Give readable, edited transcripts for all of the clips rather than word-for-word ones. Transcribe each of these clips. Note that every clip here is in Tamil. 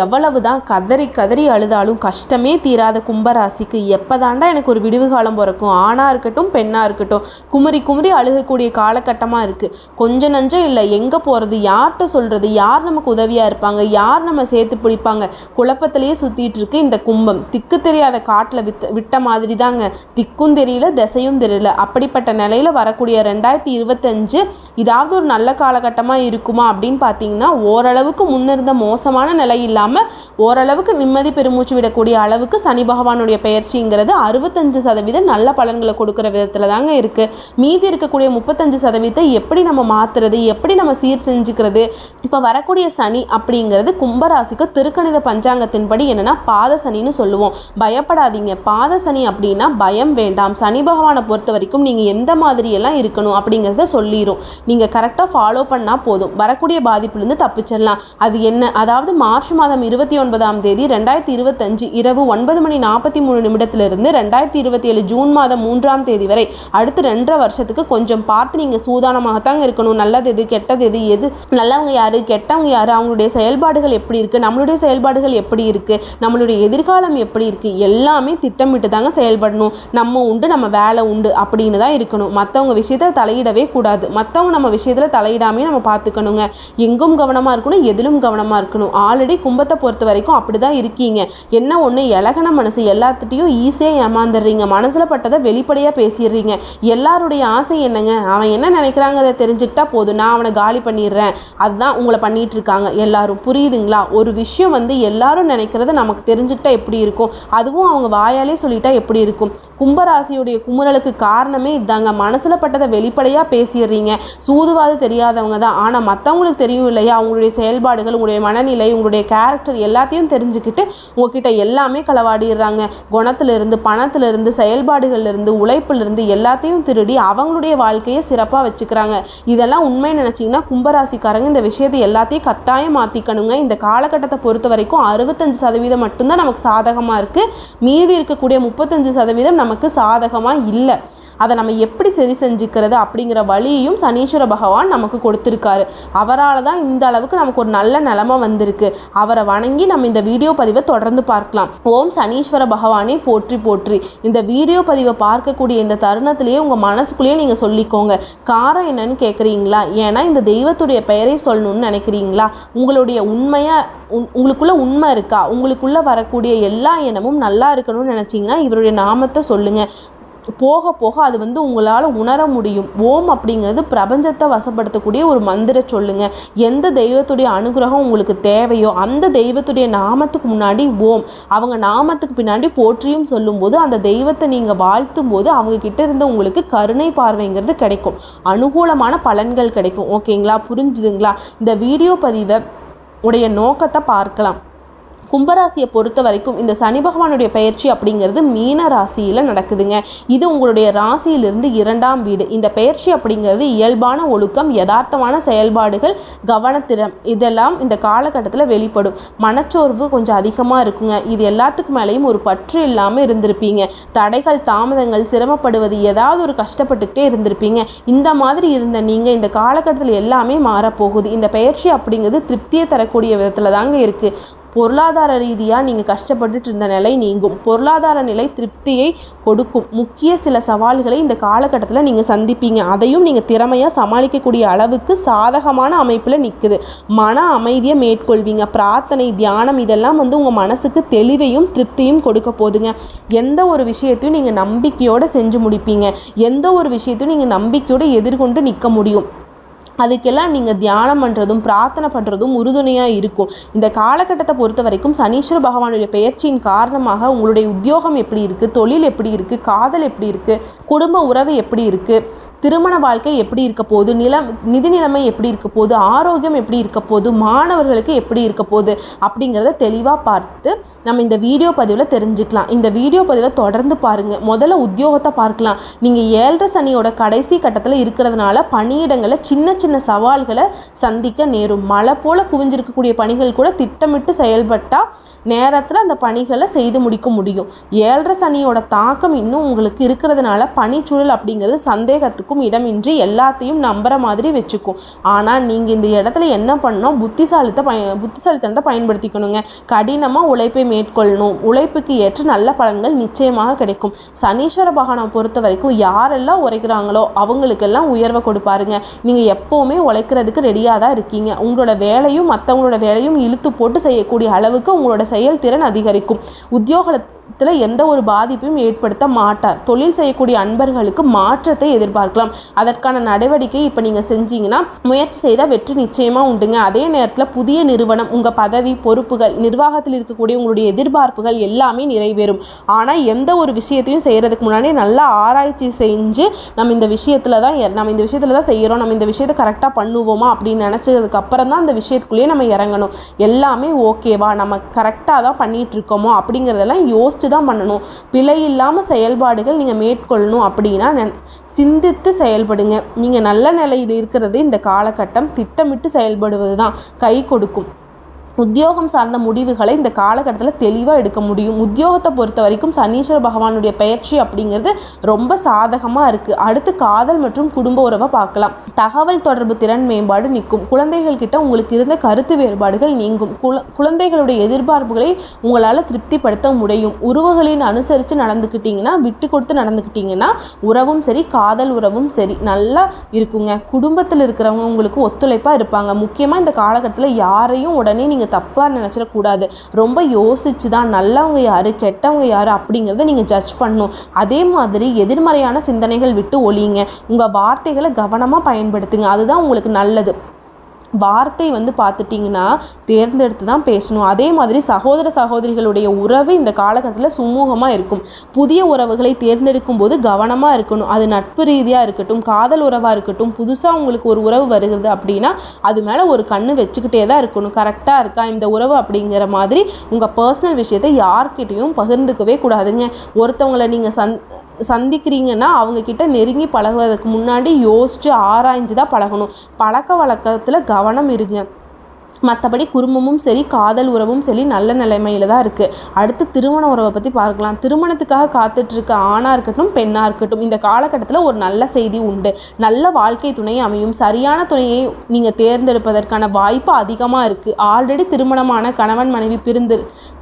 எவ்வளவு தான் கதறி கதறி அழுதாலும் கஷ்டமே தீராத கும்பராசிக்கு எப்போதாண்டா எனக்கு ஒரு விடிவு காலம் பிறக்கும், ஆணாக இருக்கட்டும் பெண்ணாக இருக்கட்டும் குமரி குமரி அழுகக்கூடிய காலகட்டமாக இருக்குது. கொஞ்சம் நஞ்சம் இல்லை, எங்கே போகிறது, யார்கிட்ட சொல்கிறது, யார் நமக்கு உதவியாக இருப்பாங்க, யார் நம்ம சேர்த்து பிடிப்பாங்க, குழப்பத்திலேயே சுற்றிட்டு இருக்கு இந்த கும்பம். திக்கு தெரியாத காட்டில் விட்ட மாதிரி தாங்க, திக்கும் தெரியல திசையும் தெரியல. அப்படிப்பட்ட நிலையில் வரக்கூடிய 2025 இதாவது ஒரு நல்ல காலகட்டமாக இருக்குமா அப்படின்னு பார்த்தீங்கன்னா, ஓரளவுக்கு முன்னிருந்த மோசமான நிலை இல்லாமல் ஓரளவுக்கு நிம்மதி பெருமூச்சு விடக்கூடிய அளவுக்கு சனி பகவானுடைய பெயர்ச்சிங்கிறது 65% நல்ல பலன்களை கொடுக்குற விதத்தில் தாங்க இருக்குது. மீதி இருக்கக்கூடிய 35% எப்படி நம்ம மாற்றுறது, எப்படி நம்ம சீர் செஞ்சுக்கிறது. இப்போ வரக்கூடிய சனி அப்படிங்கிறது கும்பராசிக்கு திருக்கணித பஞ்சாங்கத்தின்படி என்னென்னா பாத சனின்னு சொல்லுவோம். பயப்படாதீங்க, பாத சனி அப்படின்னா பயம் வேண்டாம். சனி பகவானை பொறுத்த வரைக்கும் நீங்கள் எந்த மாதிரியெல்லாம் இருக்கணும் அப்படிங்கிறத சொல்லிடும். நீங்கள் கரெக்டாக ஃபாலோ பண்ணால் போதும், வரக்கூடிய பாதிப்புலேருந்து தப்பிச்சிடலாம். அது என்ன, அதாவது மார்ச் மாதம் 29ஆம் தேதி 2025 இரவு 9:43 2027 ஜூன் மாதம் 3ஆம் தேதி வரை அடுத்த 2.5 வருஷத்துக்கு கொஞ்சம் பார்த்து நீங்கள் சூதானமாகத்தாங்க இருக்கணும். நல்லது எது, கெட்டது எது, எது நல்லவங்க யாரு, கெட்டவங்க யாரு, அவங்களுடைய செயல்பாடுகள் எப்படி இருக்குது, நம்மளுடைய செயல்பாடுகள் எப்படி இருக்குது, நம்மளுடைய எதிர்காலம் எப்படி இருக்குது, எல்லாமே திட்டமிட்டு தாங்க செயல்படணும். நம்ம உண்டு நம்ம வேலை உண்டு அப்படின்னு தான் இருக்கணும். மற்றவங்க விஷயத்தில் தலையிடவே கூடாது. மற்றவங்க நம்ம விஷயத்தில் தலையிடாமே நம்ம பார்த்துக்கணுங்க. எங்கும் கவனமாக இருக்கணும், எதிலும் கவனமாக இருக்கணும். ஆல்ரெடி கும்பத்தை பொறுத்த வரைக்கும் அப்படி தான் இருக்கீங்க. என்ன ஒன்று, இலகன மனசு, எல்லாத்துட்டையும் ஈஸியாக ஏமாந்துடுறீங்க. மனசில் பட்டதை வெளிப்படையாக பேசிடுறீங்க. எல்லாருடைய ஆசை என்னங்க, அவன் என்ன நினைக்கிறாங்க அதை தெரிஞ்சுக்கிட்டா போதும், நான் அவனை காலி பண்ணிடுறேன். அதுதான் உங்களை பண்ணிகிட்டு இருக்காங்க எல்லாரும். புரியுதுங்களா? ஒரு விஷயம் எல்லாரும் நினைக்கிறது நமக்கு தெரிஞ்சுக்கிட்டா எப்படி இருக்கும், அதுவும் அவங்க வாயாலே சொல்லிட்டா எப்படி இருக்கும். கும்பராசியுடைய குமுறலுக்கு காரணமே இதாங்க. மனசில் பட்டதை வெளிப்படையாக பேசிடுறீங்க. சூதுவாது தெரியாதவங்க தான், ஆனால் மற்றவங்களுக்கு தெரியும் இல்லையா, அவங்களுடைய செயல்பாடுகள், உங்களுடைய மனநிலை, உங்களுடைய கேரக்டர் எல்லாத்தையும் தெரிஞ்சுக்கிட்டு உங்ககிட்ட எல்லாமே களவாடிடுறாங்க. குணத்திலிருந்து, பணத்திலிருந்து, செயல்பாடுகள்லேருந்து, உழைப்பிலிருந்து எல்லாத்தையும் திருடி அவங்களுடைய வாழ்க்கையை சிறப்பாக வச்சுக்கிறாங்க. இதெல்லாம் உண்மை நினச்சிங்கன்னா கும்பராசிக்காரங்க இந்த விஷயத்தை எல்லாத்தையும் கட்டாயம் மாற்றிக்கணுங்க. இந்த காலகட்டத்தை பொறுத்த வரைக்கும் 65% மட்டும்தான் நமக்கு சாதகமாக இருக்குது. மீதி இருக்கக்கூடிய 35% நமக்கு சாதகமாக இல்லை. அதை நம்ம எப்படி சரி செஞ்சுக்கிறது அப்படிங்கிற வழியையும் சனீஸ்வர பகவான் நமக்கு கொடுத்துருக்காரு. அவரால் தான் இந்த அளவுக்கு நமக்கு ஒரு நல்ல நிலைமை வந்திருக்கு. அவரை வணங்கி நம்ம இந்த வீடியோ பதிவை தொடர்ந்து பார்க்கலாம். ஓம் சனீஸ்வர பகவானே போற்றி போற்றி. இந்த வீடியோ பதிவை பார்க்கக்கூடிய இந்த தருணத்திலேயே உங்கள் மனசுக்குள்ளேயே நீங்கள் சொல்லிக்கோங்க. காரணம் என்னன்னு கேட்குறீங்களா? ஏன்னா இந்த தெய்வத்துடைய பெயரை சொல்லணும்னு நினைக்கிறீங்களா? உங்களுடைய உங்களுக்குள்ள உண்மை இருக்கா? உங்களுக்குள்ள வரக்கூடிய எல்லா எண்ணமும் நல்லா இருக்கணும்னு நினச்சிங்கன்னா இவருடைய நாமத்தை சொல்லுங்கள். போக போக அது உங்களால் உணர முடியும். ஓம் அப்படிங்கிறது பிரபஞ்சத்தை வசப்படுத்தக்கூடிய ஒரு மந்திர சொல்லுங்க. எந்த தெய்வத்துடைய அனுகிரகம் உங்களுக்கு தேவையோ அந்த தெய்வத்துடைய நாமத்துக்கு முன்னாடி ஓம், அவங்க நாமத்துக்கு பின்னாடி போற்றியும் சொல்லும்போது அந்த தெய்வத்தை நீங்கள் வாழ்த்தும் போது அவங்க கிட்ட இருந்து உங்களுக்கு கருணை பார்வைங்கிறது கிடைக்கும், அனுகூலமான பலன்கள் கிடைக்கும். ஓகேங்களா? புரிஞ்சுதுங்களா? இந்த வீடியோ பதிவை உடைய நோக்கத்தை பார்க்கலாம். கும்பராசியை பொறுத்த வரைக்கும் இந்த சனி பகவானுடைய பயிற்சி அப்படிங்கிறது மீன ராசியில் நடக்குதுங்க. இது உங்களுடைய ராசியிலிருந்து 2ஆம் வீடு. இந்த பயிற்சி அப்படிங்கிறது இயல்பான ஒழுக்கம், யதார்த்தமான செயல்பாடுகள், கவனத்திறம் இதெல்லாம் இந்த காலகட்டத்தில் வெளிப்படும். மனச்சோர்வு கொஞ்சம் அதிகமாக இருக்குங்க. இது எல்லாத்துக்கு மேலேயும் ஒரு பற்று இல்லாமல் இருந்திருப்பீங்க. தடைகள், தாமதங்கள், சிரமப்படுவது, ஏதாவது ஒரு கஷ்டப்பட்டுக்கிட்டே இருந்திருப்பீங்க. இந்த மாதிரி இருந்த நீங்கள் இந்த காலகட்டத்தில் எல்லாமே மாறப்போகுது. இந்த பயிற்சி அப்படிங்கிறது திருப்தியை தரக்கூடிய விதத்தில் தாங்க இருக்குது. பொருளாதார ரீதியாக நீங்கள் கஷ்டப்பட்டுட்டு இருந்த நிலை நீங்கும். பொருளாதார நிலை திருப்தியை கொடுக்கும். முக்கிய சில சவால்களை இந்த காலகட்டத்தில் நீங்கள் சந்திப்பீங்க. அதையும் நீங்கள் திறமையாக சமாளிக்கக்கூடிய அளவுக்கு சாதகமான அமைப்பில் நிற்குது. மன அமைதியை மேற்கொள்வீங்க. பிரார்த்தனை, தியானம் இதெல்லாம் உங்கள் மனசுக்கு தெளிவையும் திருப்தியும் கொடுக்க போதுங்க. எந்த ஒரு விஷயத்தையும் நீங்கள் நம்பிக்கையோடு செஞ்சு முடிப்பீங்க. எந்த ஒரு விஷயத்தையும் நீங்கள் நம்பிக்கையோடு எதிர்கொண்டு நிற்க முடியும். அதுக்கெல்லாம் நீங்கள் தியானம் பண்ணுறதும் பிரார்த்தனை பண்ணுறதும் உறுதுணையாக இருக்கும். இந்த காலகட்டத்தை பொறுத்த வரைக்கும் சனீஸ்வர பகவானுடைய பெயர்ச்சியின் காரணமாக உங்களுடைய உத்தியோகம் எப்படி இருக்குது, தொழில் எப்படி இருக்குது, காதல் எப்படி இருக்குது, குடும்ப உறவு எப்படி இருக்குது, திருமண வாழ்க்கை எப்படி இருக்க போகுது, நிதி நிலைமை எப்படி இருக்க போகுது, ஆரோக்கியம் எப்படி இருக்க போகுது, மாணவர்களுக்கு எப்படி இருக்க போகுது அப்படிங்கிறத தெளிவாக பார்த்து நம்ம இந்த வீடியோ பதிவில் தெரிஞ்சுக்கலாம். இந்த வீடியோ பதிவை தொடர்ந்து பாருங்கள். முதல்ல உத்தியோகத்தை பார்க்கலாம். நீங்கள் 7.5 சனியோட கடைசி கட்டத்தில் இருக்கிறதுனால பணியிடங்களில் சின்ன சின்ன சவால்களை சந்திக்க நேரும். மழை போல் குவிஞ்சிருக்கக்கூடிய பணிகள் கூட திட்டமிட்டு செயல்பட்டால் நேரத்தில் அந்த பணிகளை செய்து முடிக்க முடியும். 7.5 சனியோட தாக்கம் இன்னும் உங்களுக்கு இருக்கிறதுனால பணிச்சூழல் அப்படிங்கிறது சந்தேகத்துக்கும் தவறுக்கும் இடமின்றி எல்லாத்தையும் நம்புற மாதிரி வச்சுக்கும். ஆனால் நீங்கள் இந்த இடத்துல என்ன பண்ணணும், புத்திசாலித்தனத்தை பயன்படுத்திக்கணுங்க. கடினமாக உழைப்பை மேற்கொள்ளணும். உழைப்புக்கு ஏற்ற நல்ல பலன்கள் நிச்சயமாக கிடைக்கும். சனீஸ்வர பகவானை பொறுத்த வரைக்கும் யாரெல்லாம் உழைக்கிறாங்களோ அவங்களுக்கெல்லாம் உயர்வை கொடுப்பாருங்க. நீங்கள் எப்போவுமே உழைக்கிறதுக்கு ரெடியாக தான் இருக்கீங்க. உங்களோட வேலையும் மற்றவங்களோட வேலையும் இழுத்து போட்டு செய்யக்கூடிய அளவுக்கு உங்களோட செயல்திறன் அதிகரிக்கும். உத்தியோகத்தில் எந்த ஒரு பாதிப்பையும் ஏற்படுத்த மாட்டார். தொழில் செய்யக்கூடிய அன்பர்களுக்கு மாற்றத்தை எதிர்பார்க்கலாம். அதற்கான நடவடிக்கை இப்போ நீங்கள் செஞ்சீங்கன்னா முயற்சி செய்தால் வெற்றி நிச்சயமாக உண்டுங்க. அதே நேரத்தில் புதிய நிறுவனம், உங்கள் பதவி பொறுப்புகள், நிர்வாகத்தில் இருக்கக்கூடிய உங்களுடைய எதிர்பார்ப்புகள் எல்லாமே நிறைவேறும். ஆனால் எந்த ஒரு விஷயத்தையும் செய்கிறதுக்கு முன்னாடி நல்லா ஆராய்ச்சி செஞ்சு நம்ம இந்த விஷயத்தில் தான் செய்கிறோம், நம்ம இந்த விஷயத்தை கரெக்டாக பண்ணுவோமா அப்படின்னு நினச்சதுக்கு அப்புறம் தான் அந்த விஷயத்துக்குள்ளேயே நம்ம இறங்கணும். எல்லாமே ஓகேவா, நம்ம கரெக்டாக தான் பண்ணிகிட்டு இருக்கோமோ அப்படிங்கிறதெல்லாம் யோசிச்சு தான் பண்ணணும். பிழை இல்லாமல் செயல்பாடுகள் நீங்கள் மேற்கொள்ளணும் அப்படின்னா சிந்தித்து செயல்படுங்க. நீங்கள் நல்ல நிலையில் இருக்கிறது இந்த காலகட்டம் திட்டமிட்டு செயல்படுவது தான் கை கொடுக்கும். உத்தியோகம் சார்ந்த முடிவுகளை இந்த காலகட்டத்தில் தெளிவாக எடுக்க முடியும். உத்தியோகத்தை பொறுத்த வரைக்கும் சனீஸ்வர பகவானுடைய பயிற்சி அப்படிங்கிறது ரொம்ப சாதகமாக இருக்குது. அடுத்து காதல் மற்றும் குடும்ப உறவை பார்க்கலாம். தகவல் தொடர்பு திறன் மேம்பாடு நிற்கும். குழந்தைகள் கிட்ட உங்களுக்கு இருந்த கருத்து வேறுபாடுகள் நீங்கும். குழந்தைகளுடைய எதிர்பார்ப்புகளை உங்களால் திருப்திப்படுத்த முடியும். உறவுகளின் அனுசரித்து நடந்துக்கிட்டிங்கன்னா, விட்டு கொடுத்து நடந்துக்கிட்டிங்கன்னா உறவும் சரி காதல் உறவும் சரி நல்லா இருக்குங்க. குடும்பத்தில் இருக்கிறவங்க உங்களுக்கு ஒத்துழைப்பாக இருப்பாங்க. முக்கியமாக இந்த காலகட்டத்தில் யாரையும் உடனே நீங்கள் தப்பாக நினச்சிடக்கூடாது. ரொம்ப யோசிச்சு தான் நல்லவங்க யார் கெட்டவங்க யார் அப்படிங்கிறத நீங்கள் ஜட்ஜ் பண்ணணும். அதே மாதிரி எதிர்மறையான சிந்தனைகள் விட்டு ஒழியுங்க. உங்கள் வார்த்தைகளை கவனமாக பயன்படுத்துங்க. அதுதான் உங்களுக்கு நல்லது. வார்த்தை பார்த்துட்டிங்கன்னா தேர்ந்தெடுத்து தான் பேசணும். அதே மாதிரி சகோதர சகோதரிகளுடைய உறவு இந்த காலகட்டத்தில் சுமூகமாக இருக்கும். புதிய உறவுகளை தேர்ந்தெடுக்கும் போது கவனமாக இருக்கணும். அது நட்பு ரீதியாக இருக்கட்டும், காதல் உறவாக இருக்கட்டும். புதுசாக உங்களுக்கு ஒரு உறவு வருகிறது அப்படின்னா அது மேலே ஒரு கண்ணு வச்சுக்கிட்டே தான் இருக்கணும். கரெக்டாக இருக்கா இந்த உறவு அப்படிங்கிற மாதிரி உங்கள் பர்சனல் விஷயத்தை யார்கிட்டையும் பகிர்ந்துக்கவே கூடாதுங்க. ஒருத்தவங்களை நீங்கள் சந்திக்கிறீங்கன்னா அவங்கக்கிட்ட நெருங்கி பழகுவதற்கு முன்னாடி யோசித்து ஆராய்ஞ்சு தான் பழகணும். பழக்க வழக்கத்தில் கவனம் இருங்க. மற்றபடி குடும்பமும் சரி காதல் உறவும் சரி நல்ல நிலைமையில் தான் இருக்குது. அடுத்து திருமண உறவை பற்றி பார்க்கலாம். திருமணத்துக்காக காத்துட்ருக்க ஆணாக இருக்கட்டும் பெண்ணாக இருக்கட்டும் இந்த காலகட்டத்தில் ஒரு நல்ல செய்தி உண்டு. நல்ல வாழ்க்கை துணை அமையும். சரியான துணையை நீங்கள் தேர்ந்தெடுப்பதற்கான வாய்ப்பு அதிகமாக இருக்குது. ஆல்ரெடி திருமணமான கணவன் மனைவி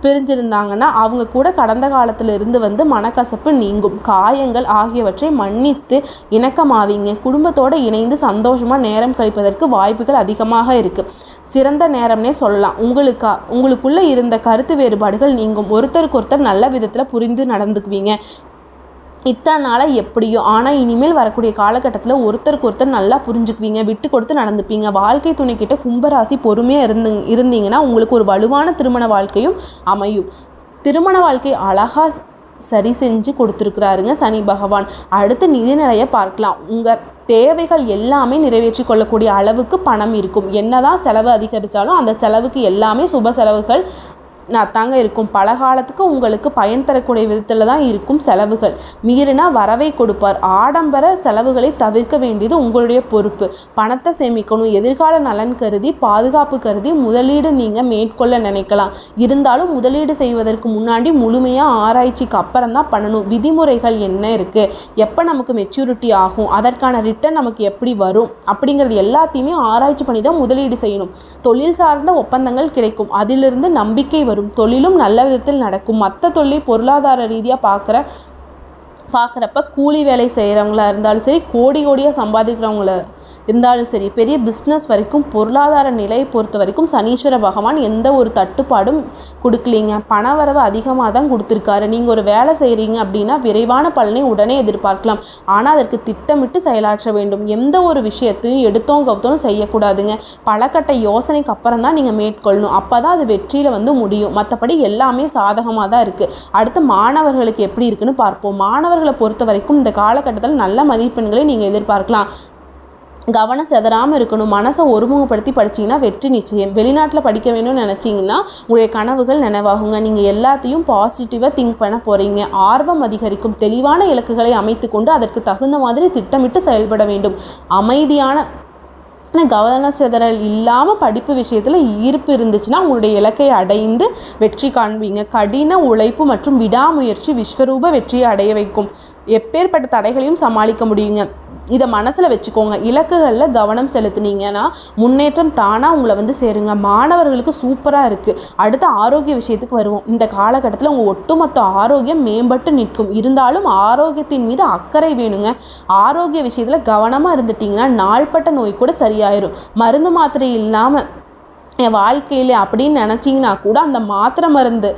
பிரிஞ்சிருந்தாங்கன்னா அவங்க கூட கடந்த காலத்தில் இருந்து மனக்கசப்பு நீங்கும். காயங்கள் ஆகியவற்றை மன்னித்து இணக்கமாவீங்க. குடும்பத்தோடு இணைந்து சந்தோஷமாக நேரம் கழிப்பதற்கு வாய்ப்புகள் அதிகமாக இருக்குது. சிறந்த நேரம்னே சொல்லலாம். உங்களுக்குள்ளே இருந்த கருத்து வேறுபாடுகள் நீங்கும். ஒருத்தருக்கு ஒருத்தர் நல்ல விதத்தில் புரிந்து நடந்துக்குவீங்க. இத்தனை நாளாக எப்படியோ, ஆனால் இனிமேல் வரக்கூடிய காலகட்டத்தில் ஒருத்தருக்கு ஒருத்தர் நல்லா புரிஞ்சுக்குவீங்க, விட்டு கொடுத்து நடந்துப்பீங்க. வாழ்க்கை துணைக்கிட்ட கும்பராசி பொறுமையாக இருந்தீங்கன்னா உங்களுக்கு ஒரு வலுவான திருமண வாழ்க்கையும் அமையும். திருமண வாழ்க்கை அழகாக சரி செஞ்சு கொடுத்துருக்குறாருங்க சனி பகவான். அடுத்து நிதிநிலையை பார்க்கலாம். உங்கள் தேவைகள் எல்லாமே நிறைவேற்றி கொள்ளக்கூடிய அளவுக்கு பணம் இருக்கும். என்னதான் செலவு அதிகரித்தாலும் அந்த செலவுக்கு எல்லாமே சுப செலவுகள் தாங்க இருக்கும். பலகாலத்துக்கு உங்களுக்கு பயன் தரக்கூடிய விதத்தில் தான் இருக்கும் செலவுகள். மீறினா வரவை கொடுப்பார். ஆடம்பர செலவுகளை தவிர்க்க வேண்டியது உங்களுடைய பொறுப்பு. பணத்தை சேமிக்கணும். எதிர்கால நலன் கருதி பாதுகாப்பு கருதி முதலீடு நீங்கள் மேற்கொள்ள நினைக்கலாம். இருந்தாலும் முதலீடு செய்வதற்கு முன்னாடி முழுமையாக ஆராய்ச்சிக்கு அப்புறம் தான் பண்ணணும். விதிமுறைகள் என்ன இருக்குது, எப்போ நமக்கு மெச்சூரிட்டி ஆகும், அதற்கான ரிட்டர்ன் நமக்கு எப்படி வரும் அப்படிங்கிறது எல்லாத்தையுமே ஆராய்ச்சி பண்ணி தான் முதலீடு செய்யணும். தொழில் சார்ந்த ஒப்பந்தங்கள் கிடைக்கும். அதிலிருந்து நம்பிக்கை வரும். தொழிலும் நல்ல விதத்தில் நடக்கும். மற்ற தொழில் பொருளாதார ரீதியாக பார்க்குறப்ப கூலி வேலை செய்கிறவங்களா இருந்தாலும் சரி, கோடியாக சம்பாதிக்கிறவங்கள இருந்தாலும் சரி, பெரிய பிஸ்னஸ் வரைக்கும் பொருளாதார நிலையை பொறுத்த வரைக்கும் சனீஸ்வர பகவான் எந்த ஒரு தட்டுப்பாடும் கொடுக்கலீங்க. பணவரவு அதிகமாக தான் கொடுத்துருக்காரு. நீங்கள் ஒரு வேலை செய்கிறீங்க அப்படின்னா விரைவான பலனை உடனே எதிர்பார்க்கலாம். ஆனால் அதற்கு திட்டமிட்டு செயலாற்ற வேண்டும். எந்த ஒரு விஷயத்தையும் எடுத்தோம் கவுத்தோன்னு செய்யக்கூடாதுங்க. பலகட்ட யோசனைக்கு அப்புறம் தான் நீங்கள் மேற்கொள்ளணும். அப்போ தான் அது வெற்றியில் முடியும். மற்றபடி எல்லாமே சாதகமாக தான் இருக்குது. அடுத்து மாணவர்களுக்கு எப்படி இருக்குன்னு பார்ப்போம். மாணவர்களை பொறுத்த வரைக்கும் இந்த காலகட்டத்தில் நல்ல மதிப்பெண்களை நீங்கள் எதிர்பார்க்கலாம். கவனம் செதறாமல் இருக்கணும். மனசை ஒருமுகப்படுத்தி படிச்சிங்கன்னா வெற்றி நிச்சயம். வெளிநாட்டில் படிக்க வேணும்னு நினச்சிங்கன்னா உங்களுடைய கனவுகள் நினைவாகுங்க. நீங்கள் எல்லாத்தையும் பாசிட்டிவாக திங்க் பண்ண போகிறீங்க. ஆர்வம் அதிகரிக்கும். தெளிவான இலக்குகளை அமைத்து கொண்டு அதற்கு தகுந்த மாதிரி திட்டமிட்டு செயல்பட வேண்டும். அமைதியான கவன சிதறல் இல்லாமல் படிப்பு விஷயத்தில் ஈர்ப்பு இருந்துச்சுன்னா உங்களுடைய இலக்கை அடைந்து வெற்றி காண்பீங்க. கடின உழைப்பு மற்றும் விடாமுயற்சி விஸ்வரூப வெற்றியை அடைய வைக்கும். எப்பேற்பட்ட தடைகளையும் சமாளிக்க முடியுங்க. இதை மனசில் வச்சுக்கோங்க. இலக்குகளில் கவனம் செலுத்துனீங்கன்னா முன்னேற்றம் தானாக உங்களை வந்து சேருங்க. மாணவர்களுக்கு சூப்பராக இருக்குது. அடுத்த ஆரோக்கிய விஷயத்துக்கு வருவோம். இந்த காலகட்டத்தில் உங்கள் ஒட்டுமொத்த ஆரோக்கியம் மேம்பட்டு நிற்கும். இருந்தாலும் ஆரோக்கியத்தின் மீது அக்கறை வேணுங்க. ஆரோக்கிய விஷயத்தில் கவனமாக இருந்துட்டிங்கன்னா நாள்பட்ட நோய் கூட சரியாயிரும். மருந்து மாத்திரை இல்லாமல் என் வாழ்க்கையில் அப்படின்னு நினச்சிங்கன்னா கூட அந்த மாத்திரை மருந்து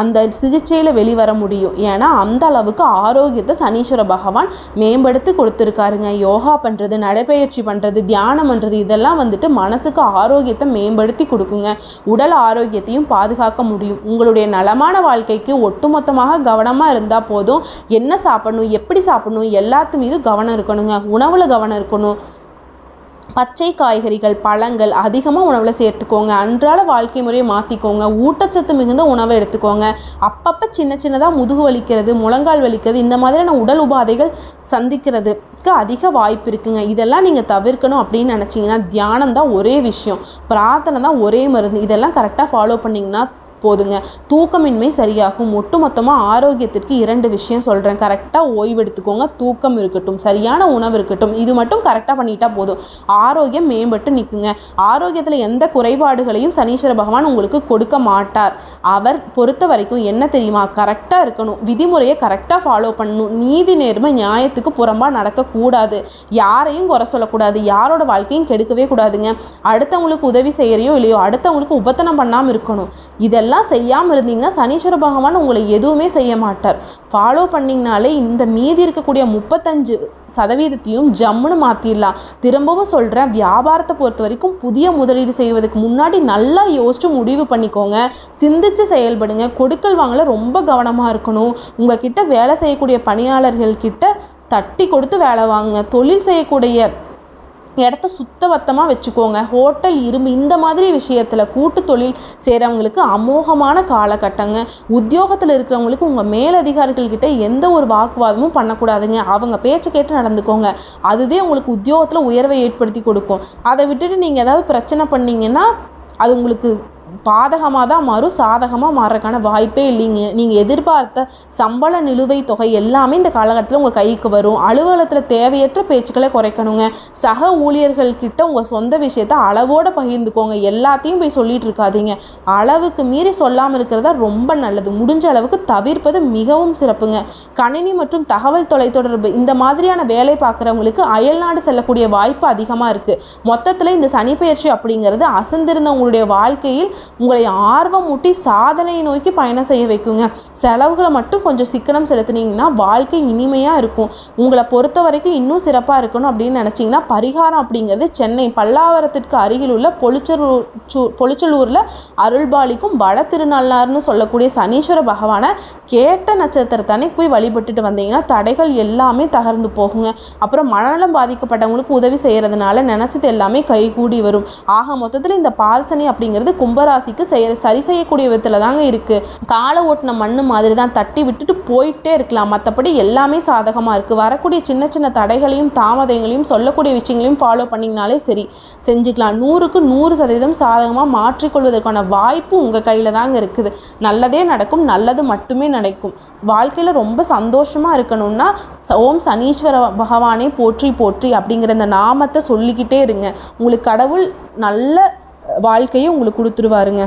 அந்த சிகிச்சையில் வெளிவர முடியும். ஏன்னா அந்த அளவுக்கு ஆரோக்கியத்தை சனீஸ்வர பகவான் மேம்படுத்தி கொடுத்துருக்காருங்க. யோகா பண்ணுறது, நடைப்பயிற்சி பண்ணுறது, தியானம் பண்ணுறது இதெல்லாம் வந்துட்டு மனசுக்கு ஆரோக்கியத்தை மேம்படுத்தி கொடுக்குங்க. உடல் ஆரோக்கியத்தையும் பாதுகாக்க முடியும். உங்களுடைய நலமான வாழ்க்கைக்கு ஒட்டுமொத்தமாக கவனமாக இருந்தால் போதும். என்ன சாப்பிடணும், எப்படி சாப்பிடணும், எல்லாத்து மீதும் கவனம் இருக்கணுங்க. உணவில் கவனம் இருக்கணும். பச்சை காய்கறிகள், பழங்கள் அதிகமாக உணவில் சேர்த்துக்கோங்க. அன்றாட வாழ்க்கை முறையை மாற்றிக்கோங்க. ஊட்டச்சத்து மிகுந்த உணவை எடுத்துக்கோங்க. அப்பப்போ சின்ன சின்னதாக முதுகு வலிக்கிறது, முழங்கால் வலிக்கிறது, இந்த மாதிரியான உடல் உபாதைகள் சந்திக்கிறதுக்கு அதிக வாய்ப்பு இருக்குங்க. இதெல்லாம் நீங்கள் தவிர்க்கணும் அப்படின்னு நினச்சிங்கன்னா தியானம் தான் ஒரே விஷயம், பிரார்த்தனை தான் ஒரே மருந்து. இதெல்லாம் கரெக்டாக ஃபாலோ பண்ணிங்கன்னா போதுங்க. தூக்கமின்மை சரியாகும். ஒட்டுமொத்தமாக ஆரோக்கியத்திற்கு 2 விஷயம் சொல்கிறேன். கரெக்டாக ஓய்வு எடுத்துக்கோங்க, தூக்கம் இருக்கட்டும், சரியான உணவு இருக்கட்டும். இது மட்டும் கரெக்டாக பண்ணிட்டா போதும். ஆரோக்கியம் மேம்பட்டு நிற்குங்க. ஆரோக்கியத்தில் எந்த குறைபாடுகளையும் சனீஸ்வர பகவான் உங்களுக்கு கொடுக்க மாட்டார். அவர் பொறுத்த வரைக்கும் என்ன தெரியுமா, கரெக்டாக இருக்கணும், விதிமுறையை கரெக்டாக ஃபாலோ பண்ணணும், நீதி நேர்மை நியாயத்துக்கு புறம்பாக நடக்கக்கூடாது, யாரையும் குறை சொல்லக்கூடாது, யாரோட வாழ்க்கையும் கெடுக்கவே கூடாதுங்க. அடுத்தவங்களுக்கு உதவி செய்கிறையோ இல்லையோ அடுத்தவங்களுக்கு உபத்தனம் பண்ணாமல் இருக்கணும். இதெல்லாம் செய்யாமல் இருந்தீங்கன்னா சனீஸ்வர பகவான் உங்களை எதுவுமே செய்ய மாட்டார். ஃபாலோ பண்ணிங்கனாலே இந்த மீதி இருக்கக்கூடிய 35% ஜம்முன்னு மாற்றிடலாம். திரும்பவும் சொல்கிறேன், வியாபாரத்தை பொறுத்த வரைக்கும் புதிய முதலீடு செய்வதற்கு முன்னாடி நல்லா யோசிச்சு முடிவு பண்ணிக்கோங்க. சிந்திச்சு செயல்படுங்க. கொடுக்கல் வாங்கல ரொம்ப கவனமாக இருக்கணும். உங்ககிட்ட வேலை செய்யக்கூடிய பணியாளர்கள்கிட்ட தட்டி கொடுத்து வேலை வாங்குங்க. தொழில் செய்யக்கூடிய இடத்த சுத்தபத்தமாக வச்சுக்கோங்க. ஹோட்டல், இரும்பு இந்த மாதிரி விஷயத்தில் கூட்டு தொழில் செய்கிறவங்களுக்கு அமோகமான காலகட்டங்க. உத்தியோகத்தில் இருக்கிறவங்களுக்கு உங்கள் மேலதிகாரிகள்கிட்ட எந்த ஒரு வாக்குவாதமும் பண்ணக்கூடாதுங்க. அவங்க பேச்சு கேட்டு நடந்துக்கோங்க. அதுவே உங்களுக்கு உத்தியோகத்தில் உயர்வை ஏற்படுத்தி கொடுக்கும். அதை விட்டுட்டு நீங்கள் ஏதாவது பிரச்சனை பண்ணிங்கன்னா அது உங்களுக்கு பாதகமாக தான் மாறும், சாதகமாக மாறுறதுக்கான வாய்ப்பே இல்லைங்க. நீங்கள் எதிர்பார்த்த சம்பள நிலுவைத் தொகை எல்லாமே இந்த காலகட்டத்தில் உங்கள் கைக்கு வரும். அலுவலகத்தில் தேவையற்ற பேச்சுக்களை குறைக்கணுங்க. சக ஊழியர்கள்கிட்ட உங்கள் சொந்த விஷயத்தை அளவோடு பகிர்ந்துக்கோங்க. எல்லாத்தையும் போய் சொல்லிட்டு இருக்காதீங்க. அளவுக்கு மீறி சொல்லாமல் இருக்கிறதா ரொம்ப நல்லது. முடிஞ்ச அளவுக்கு தவிர்ப்பது மிகவும் சிறப்புங்க. கணினி மற்றும் தகவல் தொலைத்தொடர்பு இந்த மாதிரியான வேலை பார்க்குறவங்களுக்கு அயல்நாடு செல்லக்கூடிய வாய்ப்பு அதிகமாக இருக்குது. மொத்தத்தில் இந்த சனிப்பெயர்ச்சி அப்படிங்கிறது அசந்திருந்த உங்களுடைய வாழ்க்கையில் உங்களை ஆர்வம் ஊட்டி சாதனை நோக்கி பயணம் செய்ய வைக்குங்க. செலவுகளை மட்டும் கொஞ்சம் சிக்கனம் செலுத்தினீங்கன்னா வாழ்க்கை இனிமையாக இருக்கும். உங்களை பொறுத்த வரைக்கும் இன்னும் சிறப்பாக இருக்கணும் அப்படின்னு நினச்சிங்கன்னா பரிகாரம் அப்படிங்கிறது சென்னை பல்லாவரத்திற்கு அருகில் உள்ள பொலிச்சலூரில் அருள்பாலிக்கும் வட திருநள்ளாறுன்னு சொல்லக்கூடிய சனீஸ்வர பகவானை கேட்ட நட்சத்திரத்தானே போய் வழிபட்டுட்டு வந்தீங்கன்னா தடைகள் எல்லாமே தகர்ந்து போகுங்க. அப்புறம் மனநலம் பாதிக்கப்பட்டவங்களுக்கு உதவி செய்கிறதுனால நினச்சது எல்லாமே கைகூடி வரும். ஆக மொத்தத்தில் இந்த பாதசனி அப்படிங்கிறது கும்பராசிக்கு சரி செய்யக்கூடிய விதத்தில் தாங்க இருக்குது. காலை ஓட்டின மண்ணு மாதிரி தான், தட்டி விட்டுட்டு போயிட்டே இருக்கலாம். மற்றபடி எல்லாமே சாதகமாக இருக்குது. வரக்கூடிய சின்ன சின்ன தடைகளையும் தாமதங்களையும் சொல்லக்கூடிய விஷயங்களையும் ஃபாலோ பண்ணிங்கனாலே சரி செஞ்சுக்கலாம். 100க்கு 100% சாதகமாக மாற்றிக்கொள்வதற்கான வாய்ப்பு உங்கள் கையில் தாங்க இருக்குது. நல்லதே நடக்கும், நல்லது மட்டுமே நடக்கும். வாழ்க்கையில் ரொம்ப சந்தோஷமாக இருக்கணும்னா ஓம் சனீஸ்வர பகவானே போற்றி போற்றி அப்படிங்கிற இந்த நாமத்தை சொல்லிக்கிட்டே இருங்க. உங்களுக்கு கடவுள் நல்ல வாழ்க்கையை உங்களுக்கு கொடுத்துருவாருங்க.